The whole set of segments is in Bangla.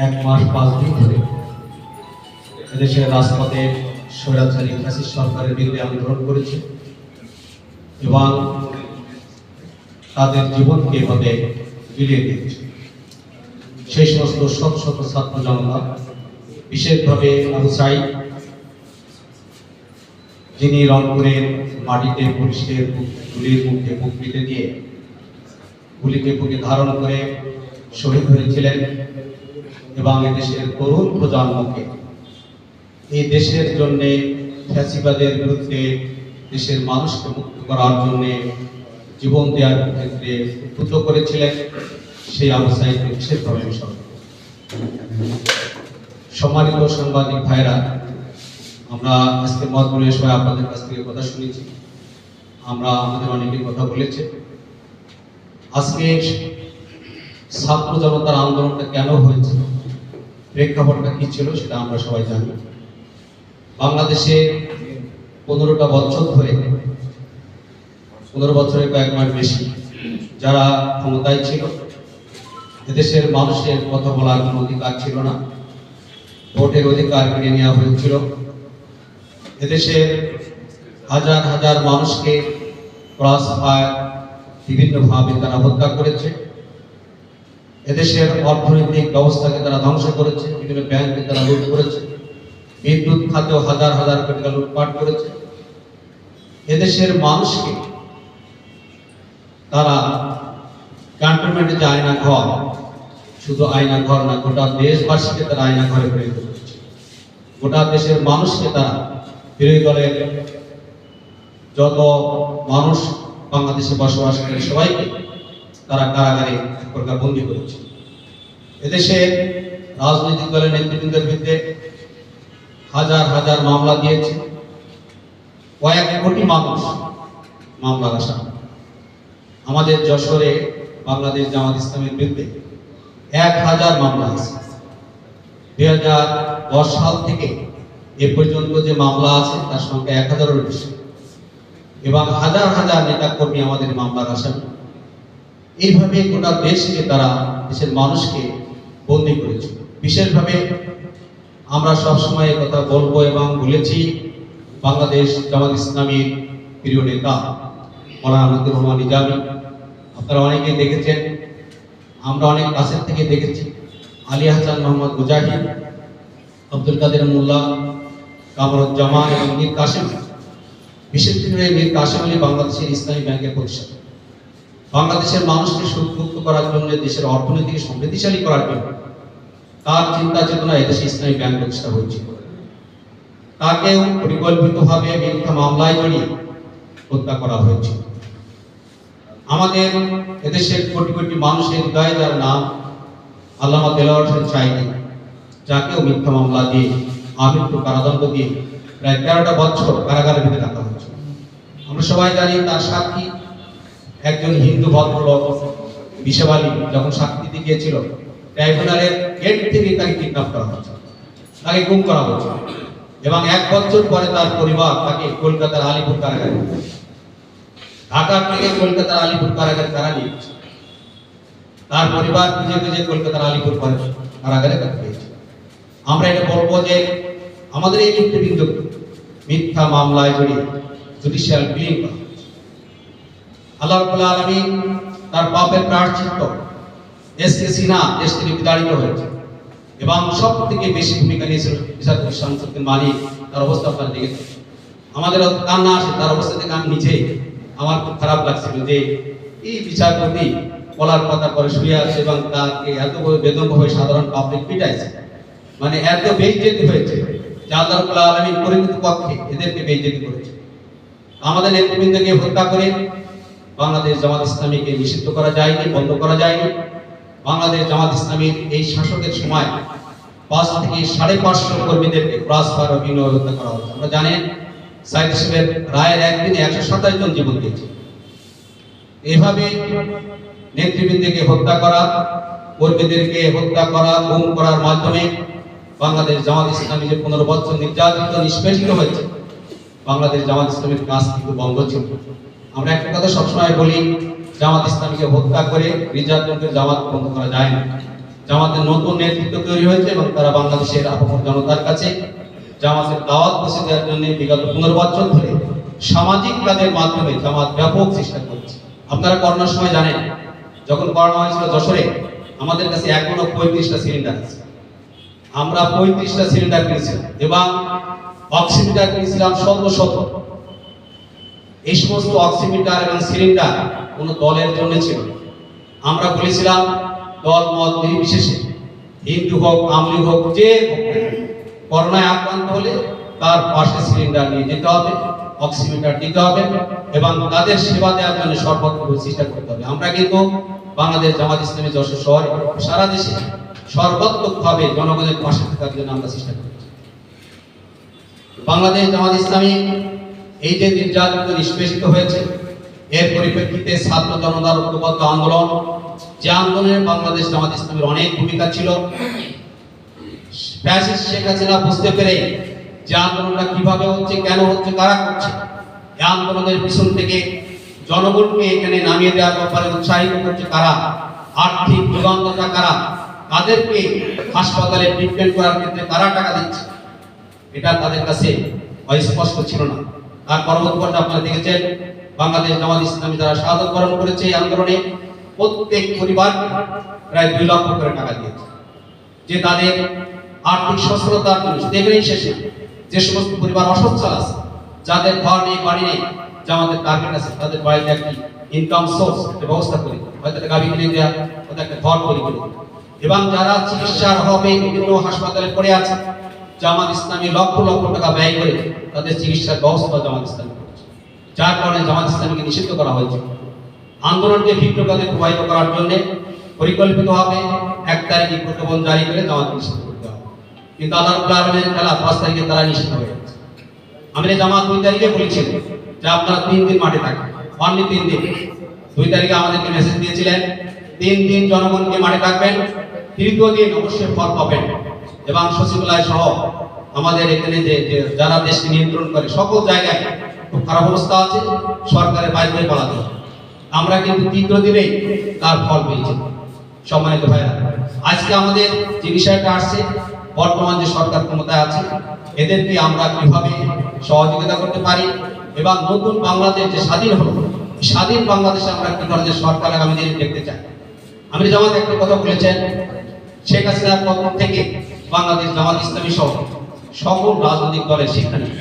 এক মাস 5 দিন ধরে এদেশের রাজপথে স্বৈরাচারী ফ্যাসিস্ট সরকারের বিরুদ্ধে আন্দোলন করেছে এবং তাদের জীবনকে এভাবে বিলিয়ে দিয়েছে। সেই সমস্ত শত শত ছাত্র জনতা, বিশেষভাবে আবু সাঈদ, যিনি রংপুরের মাটিতে পুলিশের গুলির মুখে বুক পেতে দিয়ে গুলিকে বুকে ধারণ করে শহীদ হয়েছিলেন এবং এদেশের তরুণ প্রজন্মকে এই দেশের জন্য ফ্যাসিবাদের বিরুদ্ধে দেশের মানুষকে মুক্ত করার জন্য জীবন দেওয়ার ক্ষেত্রে উদ্বুদ্ধ করেছিলেন। সেই আবু সাঈদকে বিশেষভাবে সম্মানিত সাংবাদিক ভাইরা, আমরা আজকে মতগুলো সবাই আপনাদের কাছ থেকে কথা শুনেছি, আমরা আমাদের অনেকে কথা বলেছে। আজকে ছাত্র জনতার আন্দোলনটা কেন হয়েছিল, প্রেক্ষাপটটা কি ছিল, সেটা আমরা সবাই জানি। বাংলাদেশে 15টা বছর ধরে, 15 বছরের কয়েক মাস বেশি যারা ক্ষমতায় ছিল, এদেশের মানুষের কথা বলার কোনো অধিকার ছিল না, ভোটের অধিকার কেড়ে নেওয়া হয়েছিল। এদেশের হাজার হাজার মানুষকে ক্রস ফায়ার বিভিন্নভাবে তারা হত্যা করেছে। এদেশের অর্থনৈতিক ব্যবস্থাকে তারা ধ্বংস করেছে, বিভিন্ন ব্যাংকে তারা লুট করেছে, বিদ্যুৎ খাতেও হাজার হাজার কোটি টাকা লুটপাট করেছে। এদেশের মানুষকে তারা ক্যান্টনমেন্টে যে আয়না ঘর, শুধু আয়না ঘর না, গোটা দেশবাসীকে তারা আয়না ঘরে পরিণত করেছে। গোটা দেশের মানুষকে তারা, বিরোধী দলের যত মানুষ বাংলাদেশে বসবাস করে সবাইকে তারা কারাগারে এক প্রকার বন্দী করেছে। এদেশের রাজনৈতিক দলের নেতৃবৃন্দের বিরুদ্ধে হাজার হাজার মামলা দিয়েছে, কয়েক কোটি মানুষ মামলার আসামি। আমাদের যশোরে বাংলাদেশ জামাত ইসলামের বিরুদ্ধে 1000 মামলা আছে। 2010 সাল থেকে এ পর্যন্ত যে মামলা আছে তার সংখ্যা 1000-এরও বেশি এবং হাজার হাজার নেতা কর্মী আমাদের মামলার আসামি। এইভাবে গোটা দেশকে তারা, দেশের মানুষকে বন্দী করেছে। বিশেষভাবে আমরা সবসময় কথা বলবো এবং বলেছি, বাংলাদেশ জামাত ইসলামীর প্রিয় নেতা মাওলানা মতিউর রহমান নিজামী, আপনারা অনেকেই দেখেছেন, আমরা অনেক কাছের থেকে দেখেছি। আলী হাসান মোহাম্মদ মুজাহিদ, আব্দুল কাদের মোল্লা, কামরুজ্জামান এবং মীর কাসেম, বিশেষ করে মীর কাসেম আলী বাংলাদেশের ইসলামী ব্যাংকের প্রতিষ্ঠাতা। বাংলাদেশের মানুষকে সুদমুক্ত করার জন্য, দেশের অর্থনীতিকে সমৃদ্ধিশালী করার জন্য তার চিন্তা চেতনা এদেশে ইসলামী ব্যাংক প্রতিষ্ঠা হয়েছিল। তাকেও পরিকল্পিতভাবে মিথ্যা মামলায় জড়িয়ে হত্যা করা হয়েছিল। আমাদের এদেশের কোটি কোটি মানুষের হৃদয়ে যার নাম আল্লামা দেলোয়ার হোসেন সাঈদী, যাকেও মিথ্যা মামলা দিয়ে আমৃত্যু কারাদণ্ড দিয়ে প্রায় 13টা বছর কারাগারের ভিতরে রাখা হয়েছিল। আমরা সবাই জানি তার সাক্ষী একজন হিন্দু ভদ্রলোক বিশাব আলী, যখন সাক্ষী দিতে গিয়েছিল ট্রাইব্যুনালের গেট থেকে তাকে কিডন্যাপ করা হয়েছে, তাকে গুম করা হয়েছে এবং 1 বছর পরে তার পরিবার তাকে কলকাতার আলিপুর কারাগারে, ঢাকা থেকে কলকাতার আলিপুর কারাগারে তারা নিয়েছে। তার পরিবার খুঁজে খুঁজে কলকাতার আলিপুর কারাগারে তাকে পেয়েছে। আমরা এটা বলবো যে আমাদের এই নেতৃবৃন্দ মিথ্যা মামলায় জড়িয়ে জুডিশিয়াল কিলিং করা, আল্লাহ রাব্বুল আলামিন তার পাপের প্রায়শ্চিত্ত এসকে সিনহা দেশ থেকে বিতাড়িত হয়েছে এবং সব থেকে বেশি ভূমিকা নিয়েছিল বিচারপতি শামসুদ্দিন মালিক। তার অবস্থা আপনারা দেখেছেন, আমাদের কান্না আসে তার অবস্থা থেকে। আমি নিজেই, আমার খুব খারাপ লাগছিল যে এই বিচারপতি কলার পাতা করে শুয়ে আছে এবং তাকে এত বেদমভাবে সাধারণ পাবলিক পিটাইছে, মানে এত বেইজ্জতি হয়েছে যে আল্লাহ রাব্বুল আলামিন পরিণত পক্ষে এদেরকে বেইজ্জতি করেছে। আমাদের নেতৃবৃন্দকে হত্যা করে বাংলাদেশ জামাত ইসলামীকে নিষিদ্ধ করা যায়নি, বন্ধ করা যায়নি। বাংলাদেশ জামাত ইসলামীর এই শাসকের সময় 5 থেকে 550 কর্মীদেরকে ক্রস ফায়ার অভিনয় হত্যা করা হয়েছে। আমরা জানেন সাইদ সাহেবের রায়ের একদিনে 127 জন জীবন দিয়েছে। এভাবে নেতৃবৃন্দকে হত্যা করা, কর্মীদেরকে হত্যা করা, গুম করার মাধ্যমে বাংলাদেশ জামাত ইসলামী যে 15 বছর নির্যাতিত নিষ্পেষিত হয়েছে, বাংলাদেশ জামাত ইসলামীর কাজ কিন্তু বন্ধ ছিল। আমরা একটা কথা সবসময় বলি, জামাত ইসলামীকে হত্যা করে নির্যাতনকে জামাত বন্ধ করা যায় না। জামাতের নতুন নেতৃত্ব তৈরি হয়েছে এবং তারা বাংলাদেশের আপামর জনতার কাছে জামাতের দাওয়াত পৌঁছে দেওয়ার জন্য বিগত 15 বছর ধরে সামাজিক কাজের মাধ্যমে জামাত ব্যাপক চেষ্টা করছে। আপনারা করোনার সময় জানেন, যখন করোনা হয়েছিল যশোরে, আমাদের কাছে এখনো 35টা সিলিন্ডার আছে। আমরা 35টা সিলিন্ডার কিনেছিলাম এবং অক্সিমিটার কিনেছিলাম শত। এই সমস্ত অক্সিমিটার এবং সিলিন্ডার কোনো দলের জন্য ছিল না। আমরা বলেছিলাম দল মত নির্বিশেষে, হিন্দু হোক আমলি হোক যে করোনায় আক্রান্ত হলে তার পাশে সিলিন্ডার নিয়ে যেতে হবে, অক্সিমিটার দিতে হবে এবং তাদের সেবা দেওয়ার জন্য সর্বোত্তম চেষ্টা করতে হবে। আমরা কিন্তু বাংলাদেশ জামাত ইসলামী যশোর শহরে সারা দেশে সর্বাত্মকভাবে জনগণের পাশে থাকার জন্য আমরা চেষ্টা করছি। বাংলাদেশ জামাত ইসলামী এই যে নির্যাতিত নিষ্পেষিত হয়েছে, এর পরিপ্রেক্ষিতে ছাত্র জনতার ঐক্যবদ্ধ আন্দোলন, যে আন্দোলনে বাংলাদেশ জামাত ইসলামের অনেক ভূমিকা ছিল। ফ্যাসিস্ট শেখ হাসিনা বুঝতে পেরে যে আন্দোলনটা কিভাবে হচ্ছে, কেন হচ্ছে, কারা করছে, এই আন্দোলনের পিছন থেকে জনগণকে এখানে নামিয়ে দেওয়ার ব্যাপারে উৎসাহিত করছে কারা, আর্থিক যোগানদাতা কারা, তাদেরকে হাসপাতালে ট্রিটমেন্ট করার ক্ষেত্রে কারা টাকা দিচ্ছে, এটা তাদের কাছে অস্পষ্ট ছিল না। তার পরবর্তী পর্যায়ে আপনারা দেখেছেন বাংলাদেশ জামাত ইসলামী যারা শাহাদাত বরণ করেছে এই আন্দোলনে প্রত্যেক পরিবার প্রায় 2 লক্ষ করে টাকা দিয়েছে, যে তাদের আর্থিক সচ্ছলতার জন্য। দেখলেই শেষে যে সমস্ত পরিবার অসচ্ছল আছে, যাদের ঘর নেই বাড়ি নেই, জামাতের টার্গেট আছে তাদের বাড়িতে একটি ইনকাম সোর্স ব্যবস্থা করে, হয়তো গাড়ি কিনে দেওয়া, হয়তো একটা ঘর তৈরি করে। এবং যারা চিকিৎসার অভাবে বিভিন্ন হাসপাতালে পড়ে আছে, জামাত ইসলামী লক্ষ লক্ষ টাকা ব্যয় করে তাদের চিকিৎসার ব্যবস্থা জামাত ইসলামী করেছে, যার কারণে জামাত ইসলামীকে নিষিদ্ধ করা হয়েছে। আন্দোলনকে বিপ্লবীদের প্রভাবিত করার জন্য পরিকল্পিতভাবে 1 তারিখে প্রজ্ঞাপন জারি করে জামাত নিষিদ্ধ করতে হবে, কিন্তু আল্লাহ রাব্বুল আলামিনের খেলা 5 তারিখে তারা নিষিদ্ধ হয়ে গেছে। আমাদের জামাত 2 তারিখে বলেছিল যে আপনারা 3 দিন মাঠে থাকবেন, অনলি 3 দিন। 2 তারিখে আমাদেরকে মেসেজ দিয়েছিলেন 3 দিন জনগণকে মাঠে থাকবেন, তৃতীয় দিন অবশ্যই ফল পাবেন। এবং সচিবালয় সহ আমাদের এখানে যে যারা দেশকে নিয়ন্ত্রণ করে সকল জায়গায় খুব খারাপ অবস্থা আছে, সরকারের বাইরে পালাতে হবে। আমরা কিন্তু তৃতীয় দিনেই তার ফল পেয়েছি। সম্মানিত ভাইরা, আজকে আমাদের যে বিষয়টা আসছে, বর্তমান যে সরকার ক্ষমতায় আছে এদেরকে আমরা কিভাবে সহযোগিতা করতে পারি এবং নতুন বাংলাদেশ যে স্বাধীন হলো, স্বাধীন বাংলাদেশে আমরা কি ধরনের সরকার আগামী দিনে দেখতে চাই। আমি জামাত একটা কথা বলেছেন, শেখ হাসিনার পতন থেকে বাংলাদেশ জামাত ইসলামী সহ সকল রাজনৈতিক দলের শিক্ষা নিয়ে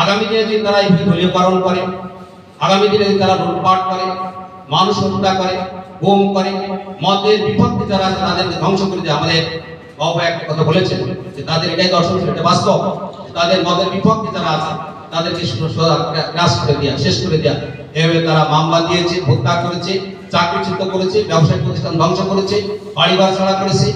আগামী দিনে যদি তারা এই দলীয়করণ করে, আগামী দিনে যদি তারা লুটপাট করে, মানুষ হত্যা করে, গুম করে, মতের বিপক্ষে যারা আছে তাদেরকে ধ্বংস করে দেয়। আমাদের বাবা একটা কথা বলেছেন যে তাদের এটাই দর্শন, এটা বাস্তব, তাদের মতের বিপক্ষে যারা আছে তাদেরকে ক্লাস করে দেওয়া, শেষ করে দেওয়া। এভাবে তারা মামলা দিয়েছে, হত্যা করেছে, চাকরিচ্যুত করেছে, ব্যবসায়িক প্রতিষ্ঠান ধ্বংস করেছে, বাড়িঘর ছাড়া করেছে,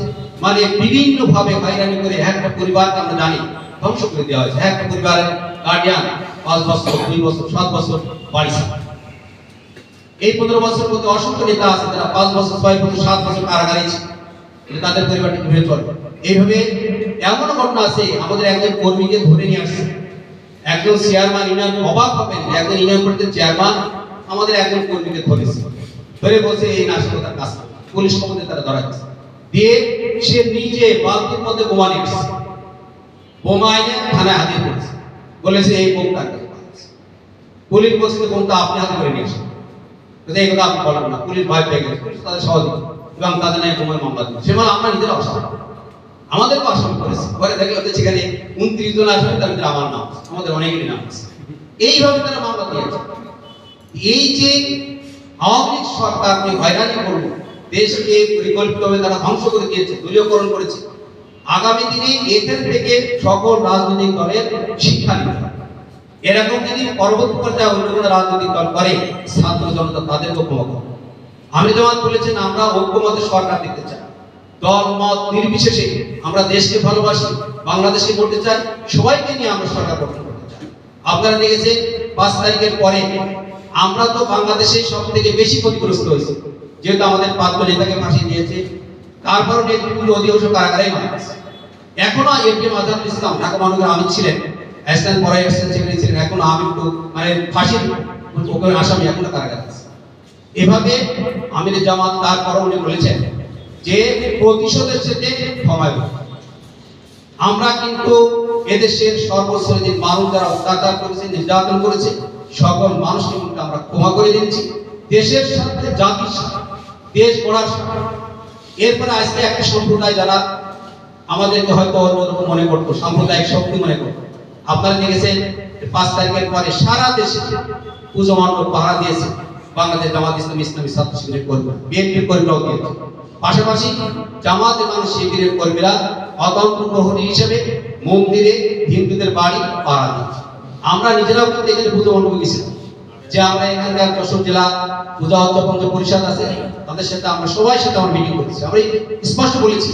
মানে বিভিন্ন ভাবে হয়রানি করে একটা পরিবারকে আমরা জানি ধ্বংস করে দেওয়া হয়েছে। একটা পরিবারের গার্ডিয়ান 5 বছর, 2 বছর, 7 বছর বাড়ি ছাড়া। এই 15 বছর মধ্যে অসংখ্য নেতা আছে যারা 5 বছর, 6 বছর, 7 বছর কারাগারে ছিল, তাদের পরিবারটি ঘুরে চলে। এইভাবে এমন ঘটনা আছে, আমাদের একজন কর্মীকে ধরে নিয়ে আসছে, একজন চেয়ারম্যান, ইউনিয়ন, অবাক হবেন, একজন ইউনিয়ন পরিষদের চেয়ারম্যান আমাদের একজন কর্মীকে ধরেছে, ধরে বসে এই নাশকতার কাজ করে। পুলিশ কর্মীদের তারা ধরা গেছে, দিয়ে সে নিজে বালতির মধ্যে বোমা নিয়ে এসেছে, বোমা এনে থানায় হাজির করেছে, বলেছে এই বোমটা পুলিশ বলছে বোমটা আপনি হাতে করে নিয়ে এসেছেন, এই কথা আপনি বলবেন না। পুলিশ ভয় পেয়ে গেছে, পুলিশ তাদের সহযোগী এবং তাদের নামে বোমার মামলা দিয়েছে। সে বলে আমরা নিজেরা আসামি, আমাদেরকে আসামি করেছে। পরে দেখলো যে সেখানে 29 জন আসামি, তার ভিতরে আমার নাম, আমাদের অনেকেরই নাম আছে। এইভাবে তারা মামলা দিয়েছে। এই যে আওয়ামী লীগ সরকারকে হয়রানি করলো, দেশকে পরিকল্পিতভাবে তারা ধ্বংস করে দিয়েছে, দলীয়করণ করেছে। আগামী দিনে এখান থেকে সকল রাজনৈতিক দলের শিক্ষা নিতে হবে। এরকম যদি পরবর্তী পর্যায়ে অন্য কোনো রাজনৈতিক দল করে, ছাত্র জনতা তাদেরকে উপভোগ করবে। আমি জামাত বলেছেন আমরা ঐক্যমতের সরকার দেখতে চাই, দল মত নির্বিশেষে আমরা দেশকে ভালোবাসি, বাংলাদেশকে করতে চাই, সবাইকে নিয়ে আমরা সরকার গঠন করতে চাই। আপনারা দেখেছেন 5 তারিখের পরে আমরা তো বাংলাদেশে সব থেকে বেশি ক্ষতিগ্রস্ত হয়েছি, যেহেতু আমাদের 5 নেতাকে ফাঁসি দিয়েছে, তারপরও নেতৃত্ব অধিকাংশ কারাগারে মারা গেছে। এখনো এমপি মাজারুল ইসলাম ঢাকা মহানগর আমির ছিলেন, অ্যাসিস্ট্যান্ট পরাই অ্যাসিস্ট্যান্ট সেক্রেটারি ছিলেন, এখনো আমির তো মানে ফাঁসির আসামি এখনো কারাগারে আছে। এভাবে আমির জামাত তারপরও উনি বলেছেন যে প্রতিশোধের সাথে ক্ষমা। আমরা কিন্তু এদেশের সর্বশ্রেণীর মানুষ যারা অত্যাচার করেছে, নির্যাতন করেছে, সকল মানুষকে কিন্তু আমরা ক্ষমা করে দিচ্ছি দেশের সাথে, জাতির সাথে, দেশ গড়ার সাথে। এরপরে আজকে একটা সম্প্রদায় যারা আমাদেরকে হয়তো অন্যরকম মনে করতো, সাম্প্রদায়িক শক্তি মনে করতো। আপনারা দেখেছেন 5 তারিখের পরে সারা দেশে পুজো মণ্ডপ পাহারা দিয়েছে বাংলাদেশ জামাত ইসলামী, ইসলামী ছাত্র শিবিরের কর্মীরা, বিএনপির কর্মীরাও দিয়েছে। পাশাপাশি জামাত এবং শিবিরের কর্মীরা অতন্ত্র প্রহরী হিসেবে মন্দিরে হিন্দুদের বাড়ি পাহারা দিয়েছে। আমরা নিজেরাও কিন্তু এখানে পুজো মণ্ডপে গেছিলাম, যে আমরা এখানকার যশোর জেলা পূজা উদযাপন যে পরিষদ আছে তাদের সাথে আমরা সবাই সাথে আমরা মিটিং করেছি। আমরা স্পষ্ট বলেছি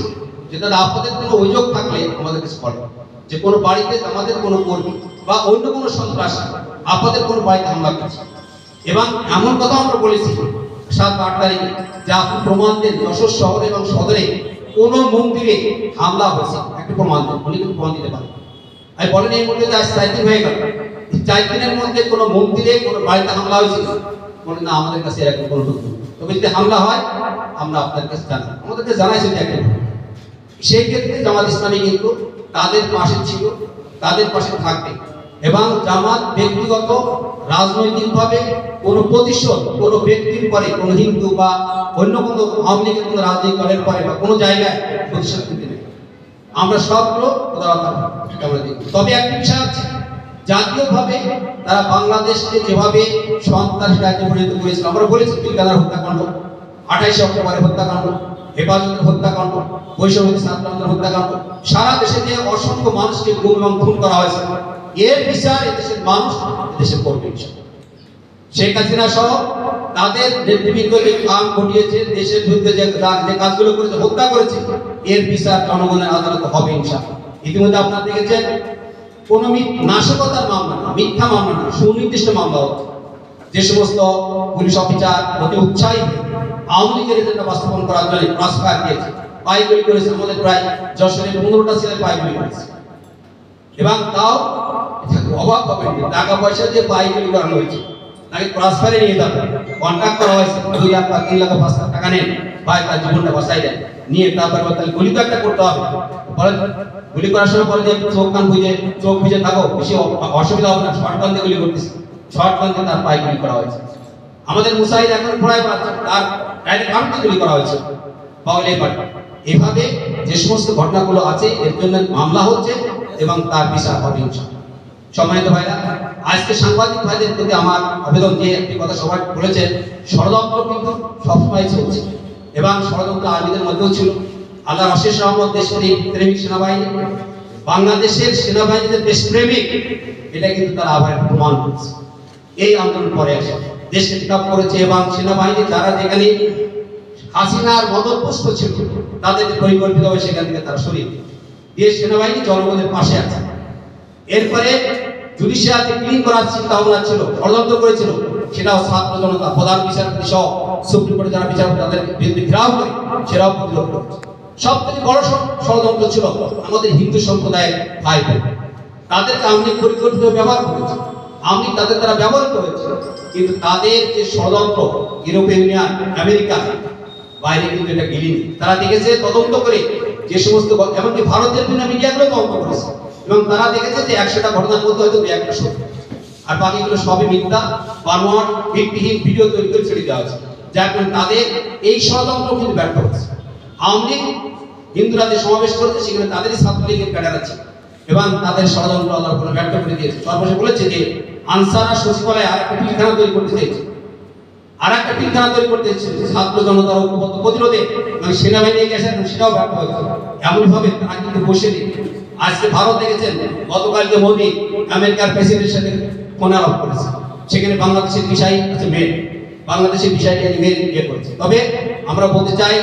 যে দাদা, আপনাদের কোনো অভিযোগ থাকলে আমাদের কাছে বলেন, যে কোনো বাড়িতে আমাদের কোনো কর্মী বা অন্য কোনো সন্ত্রাসী আপনাদের কোনো বাড়িতে হামলা করছে, এবং এমন কথা আমরা বলেছি 7-8 তারিখে যে আপনি প্রমাণ দেন যশোর শহরে এবং সদরে কোন মন্দিরে হামলা হয়েছে, একটা প্রমাণ দেন। উনি কিন্তু প্রমাণ দিতে পারেন। আমি বলেন এই মন্দিরে আজ 4 দিন হয়ে গেল, 4 দিনের মধ্যে কোনো মন্দিরে কোনো বাড়িতে হামলা হয়েছে? বলেন না, আমাদের কাছে এরকম কোনো তথ্য নেই। তবে যদি হামলা হয় আমরা আপনাদের কাছে জানাই, আমাদেরকে জানাইছে যে একটা। সেই ক্ষেত্রে জামাত ইসলামী কিন্তু তাদের পাশে ছিল, তাদের পাশে থাকবে। এবং জামাত ব্যক্তিগত রাজনৈতিকভাবে কোনো প্রতিশোধ কোনো ব্যক্তির পরে, কোনো হিন্দু বা অন্য কোনো আওয়ামী লীগের কোনো রাজনৈতিক দলের পরে বা কোনো জায়গায় প্রতিশোধ নিতে নেই। আমরা সবগুলো তবে একটা বিষয় আছে, জাতীয়ভাবে তারা বাংলাদেশকে যেভাবে সন্ত্রাসী রাজ্যে পরিণত করেছিল, আমরা বলেছি পিলখানার হত্যাকাণ্ড, 28 অক্টোবরের হত্যাকাণ্ড, হেফাজতের হত্যাকাণ্ড, বৈষম্য ছাত্র আন্দোলনের হত্যাকাণ্ড, সারা দেশে যে অসংখ্য মানুষকে গুম এবং খুন করা হয়েছে, এর বিচার এদেশের মানুষ দেশের করবে। শেখ হাসিনা সহ তাদের নেতৃবৃন্দ যে কাম ঘটিয়েছে, দেশের বিরুদ্ধে যে কাজগুলো করেছে, হত্যা করেছে, এর বিচার জনগণের আদালতে হবে ইনশাআল্লাহ। ইতিমধ্যে আপনারা দেখেছেন কোন নাশকতার মামলা না, মিথ্যা মামলা না, সুনির্দিষ্ট মামলা হচ্ছে। যে সমস্ত পুলিশ অফিসার অতি উৎসাহী আওয়ামী লীগের এজেন্ডা বাস্তবায়ন করার জন্য ক্রসফায়ার দিয়েছে, পাইগুলি করেছে, আমাদের প্রায় যশোরে 15টা ছেলে পাইগুলি করেছে। এবং তাও অবাক হবেন, টাকা পয়সা দিয়ে পাইগুলি করানো হয়েছে, তাকে ক্রসফায়ারে নিয়ে যাবে, কন্ট্যাক্ট করা হয়েছে, 2 লাখ বা 3 লাখ 5 লাখ টাকা নেন, ভাই তার জীবনটা বাঁচাই দেন, নিয়ে তারপর তাহলে গুলি তো একটা করতে হবে। বলেন গুলি করার সময় বলে যে চোখ বুঝে থাকো, বেশি অসুবিধা হবে না, শর্টগান দিয়ে গুলি করতেছে, শর্টগান দিয়ে তার পায়ে গুলি করা হয়েছে। আমাদের মুসাহিদ এখন পড়ায় পাচ্ছে, তার ডাইরেক্ট আর্মে গুলি করা হয়েছে পাওয়ালে পারে। এভাবে যে সমস্ত ঘটনাগুলো আছে এর জন্য মামলা হচ্ছে এবং তার বিচার হবে ইনশাআল্লাহ। সম্মানিত ভাইরা, আজকে সাংবাদিক ভাইদের প্রতি আমার আবেদন, যে একটি কথা সবাই বলেছেন, ষড়যন্ত্র কিন্তু সবসময় চলছে এবং ষড়যন্ত্র আর্মিদের মধ্যেও ছিল। আল্লাহর অশেষ রহমত, দেশপ্রেমিক সেনাবাহিনী, বাংলাদেশের সেনাবাহিনীদের দেশপ্রেমিক, এটা কিন্তু তারা আবার প্রমাণ করছে। এই আন্দোলন পরে আসে দেশকে টিকাপ করেছে এবং সেনাবাহিনী যারা যেখানে হাসিনার মদতপুষ্ট ছিল তাদেরকে পরিকল্পিতভাবে সেখান থেকে তারা সরিয়ে দিয়ে সেনাবাহিনী জনগণের পাশে আছে। এরপরে জুডিশিয়ালকে ক্লিন করার চিন্তা ভাবনা ছিল, ষড়যন্ত্র করেছিল, সেটাও ছাত্র জনতা, প্রধান বিচারপতি সহ সুপ্রিম কোর্টে যারা বিচারপতি তাদের বিরুদ্ধে ঘেরাও করে সেটাও প্রতিরোধ করেছে। সব থেকে বড় ষড়যন্ত্র ছিল আমাদের হিন্দু সম্প্রদায়ের ভাই বোন, তাদেরকে আমলি পরিকল্পিত ব্যবহার করেছে, আমলি তাদের দ্বারা ব্যবহৃত হয়েছে। কিন্তু তাদের যে ষড়যন্ত্র ইউরোপিয়ান ইউনিয়ন, আমেরিকা বাইরে কিন্তু এটা গিলিনি। তারা দেখেছে তদন্ত করে যে সমস্ত, এমনকি ভারতের বিভিন্ন মিডিয়াগুলো তদন্ত করেছে এবং তারা দেখেছে যে 100টা ঘটনার মধ্যে হয়তো 2-1টা সত্য, আর বাকিগুলো সবই মিথ্যা, বানোয়াট ভিত্তিহীন ভিডিও তৈরি করে ছেড়ে দেওয়া হয়েছে। যার কারণে তাদের এই ষড়যন্ত্র কিন্তু ব্যর্থ হচ্ছে। আওয়ামী লীগ হিন্দুরা যে সমাবেশ করেছে সেখানে তাদেরই ছাত্রলীগের ক্যাডার আছে এবং তাদের ষড়যন্ত্র আল্লাহর উপর ব্যর্থ করে দিয়েছে। সর্বশেষ বলেছে যে আনসাররা সচিবালয়ে আরেকটা পিলখানা তৈরি করতে চেয়েছে, আরেকটা পিলখানা তৈরি করতে চেয়েছে ছাত্র জনতার ঐক্যবদ্ধ প্রতিরোধে, এবং সেনাবাহিনী গেছে সেটাও ব্যর্থ হয়েছে। এমনভাবে তারা কিন্তু বসে নেই। আজকে ভারত দেখেছেন গতকালকে মোদী আমেরিকার প্রেসিডেন্টের সাথে ফোন আলাপ করেছে, সেখানে বাংলাদেশের বিষয় আছে মেন, বাংলাদেশের বিষয়টি মেন করেছে। তবে আমরা বলতে চাই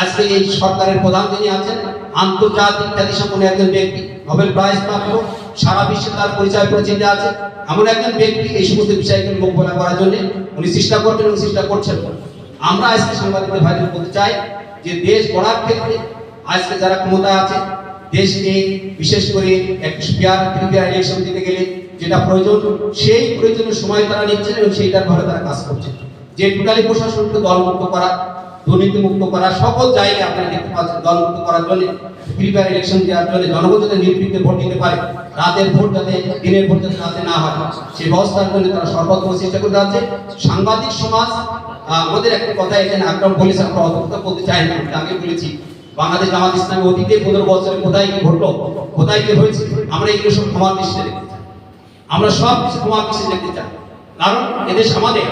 আজকে এই সরকারের প্রধান যিনি আছেন, আন্তর্জাতিক খ্যাতিসম্পন্ন একজন ব্যক্তি, নোবেল প্রাইজ প্রাপ্ত, সারা বিশ্বে তার পরিচয় পরিচিতি আছে, এমন একজন ব্যক্তি এই সমস্ত বিষয়গুলো মোকাবেলা করার জন্য উনি চেষ্টা করবেন এবং চেষ্টা করছেন। আমরা আজকে সাংবাদিকদের ভাইদের বলতে চাই যে দেশ গড়ার ক্ষেত্রে আজকে যারা ক্ষমতায় আছে, দেশকে বিশেষ করে একটা ফেয়ার ইলেকশন দিতে গেলে যেটা প্রয়োজন, সেই প্রয়োজনের সময় তারা নিচ্ছেন এবং সেইটার ভাবে তারা কাজ করছেন। যে টোটালি প্রশাসনকে দলমুক্ত করা, দুর্নীতিমুক্ত করা, সকল জায়গায় আপনারা দেখতে পাচ্ছেন দলমুক্ত করার জন্য, প্রিপেয়ার ইলেকশন দেওয়ার জন্য, জনগণ যাতে নির্বিঘ্নে ভোট দিতে পারে, রাতের ভোট যাতে দিনের ভোট যাতে রাতে না হয়, সেই ব্যবস্থার জন্য তারা সর্বোত্তম চেষ্টা করে যাচ্ছে। সাংবাদিক সমাজ, আমাদের একটা কথা এখানে আকরাম বলেছে, আমরা অতটা বলতে চাই না, আগে বলেছি বাংলাদেশ জামাত ইসলামী অতীতে 15 বছরে কোথায় কি ঘটলো, কোথায় কি হয়েছে, আমরা এগুলো সব ক্ষমার দৃষ্টিতে দেখতে চাই। আমরা সব কিছু ক্ষমার দৃষ্টিতে দেখতে চাই, কারণ এদেশ আমাদের,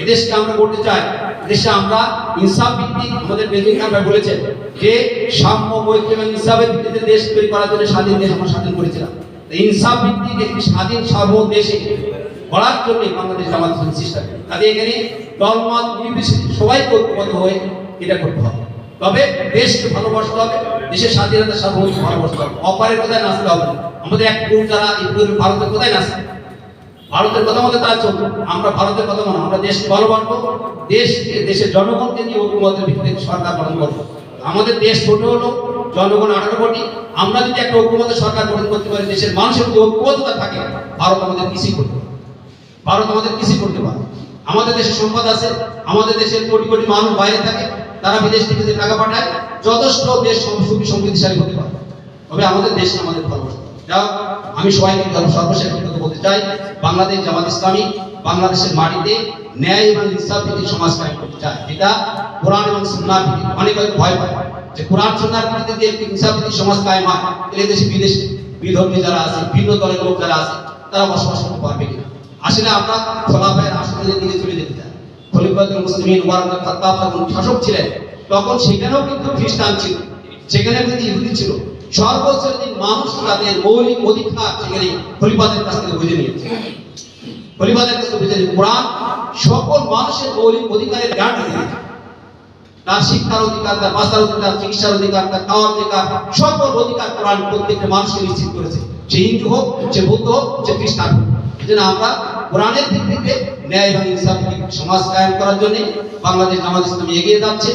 এদেশকে আমরা করতে চাই, এদেশে আমরা ইনসাফ ভিত্তিক, আমাদের প্রেসিডেন্ট আমরা বলেছেন যে সাম্য, মৈত্রী এবং ইনসাফের ভিত্তিতে দেশ তৈরি করার জন্য স্বাধীন দেশ আমরা স্বাধীন করেছিলাম। ইনসাফ ভিত্তিক একটি স্বাধীন সার্বভৌম দেশে গড়ার জন্য বাংলাদেশ জামাত ইসলামী চেষ্টা করে। তাদের এখানে দলমত নির্বিশেষে সবাই ঐক্যবদ্ধ হয়ে এটা করতে হবে। তবে দেশকে ভালোবাসতে হবে, দেশের স্বাধীনতা সার্বভৌমত্ব ভালোবাসতে হবে, অপারের কোথায় নাচতে হবে না। আমাদের এক গ্রুপ যারা ভারতের কোথায় নাচে, ভারতের কথা মতো তারা চলবে, আমরা ভারতের কথা মনে, আমরা দেশকে ভালোবাসবো, দেশের জনগণকে নিয়ে ঐক্যবদ্ধের ভিত্তিতে সরকার গঠন করবো। আমাদের দেশ ছোট হলো, জনগণ 18 কোটি, আমরা যদি একটা ঐক্যবদ্ধ সরকার গঠন করতে পারি, দেশের মানুষের যদি ঐক্যবদ্ধতা থাকে, ভারত আমাদের কিছুই করতে পারে, ভারত আমাদের কিছুই করতে পারে। আমাদের দেশে সম্পদ আছে, আমাদের দেশের কোটি কোটি মানুষ বাইরে থাকে, তারা বিদেশ থেকে যে টাকা পাঠায়, যথেষ্ট দেশ সুখী সমৃদ্ধিশালী হতে পারে। তবে আমাদের দেশ আমাদের ভালোবাসা। যাও, আমি সবাইকে সর্বশেষ কথা বলতে চাই, বাংলাদেশ জামাত ইসলামী বাংলাদেশের মাটিতে ন্যায় এবং ইনসাফ ভিত্তিক সমাজ কায়েম করতে চায়, যেটা কোরআন এবং সুন্নাহর ভিত্তিতে। অনেক হয়তো ভয় পায় যে কোরআন সুন্নাহর ভিত্তিতে যে একটি ইনসাফ ভিত্তিক সমাজ কায়েম হয়, এই দেশে বিদেশে বিধর্মী যারা আছে, ভিন্ন দলের লোক যারা আছে, তারা বসবাস করতে পারবে কিনা। আসলে আমরা খোলাফায়ের আসনের দিকে চলে যেতে চাই। খলিফাতুল মুসলিমিন ওমর ইবনে খাত্তাব যখন শাসক ছিলেন, তখন সেখানেও কিন্তু খ্রিস্টান ছিল, সেখানে কিন্তু ইহুদি ছিল। সর্বোচ্চ দিন মানুষ তাদের মৌলিক অধিকার সেখানে খলিফাদের কাছ থেকে বুঝে নিয়েছে, খলিফাদের কাছ থেকে বুঝে নিয়ে কোরআন সকল মানুষের মৌলিক অধিকারের গ্যারান্টি দিয়েছে। তার শিক্ষার অধিকার, তার বাঁচার অধিকার, চিকিৎসার অধিকার, তার খাওয়ার অধিকার, সকল অধিকার কোরআন প্রত্যেকটা মানুষকে নিশ্চিত করেছে, সে হিন্দু হোক, সে বৌদ্ধ হোক, সে খ্রিস্টান হোক। এজন্য আমরা কোরআনের দিক থেকে ন্যায় এবং ইনসাফ সমাজ কায়েম করার জন্য বাংলাদেশ জামাত ইসলামী এগিয়ে যাচ্ছে।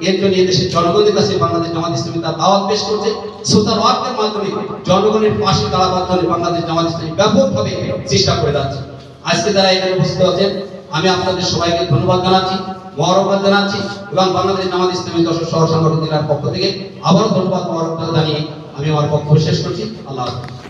এর জন্য এদেশের জনগণের কাছে বাংলাদেশ জামাত ইসলামী তার দাওয়াত পেশ করছে। সোশ্যাল ওয়ার্কের মাধ্যমে জনগণের পাশে দাঁড়াবার জন্য বাংলাদেশ জামাত ইসলামী ব্যাপকভাবে চেষ্টা করে যাচ্ছে। আজকে যারা এখানে উপস্থিত আছেন, আমি আপনাদের সবাইকে ধন্যবাদ জানাচ্ছি, মোবারকবাদ জানাচ্ছি, এবং বাংলাদেশ জামাত ইসলামী যশোর শহর সংগঠন জেলার পক্ষ থেকে আবারও ধন্যবাদ মোবারকবাদ জানিয়ে আমি আমার বক্তব্য শেষ করছি। আল্লাহ হাফেজ।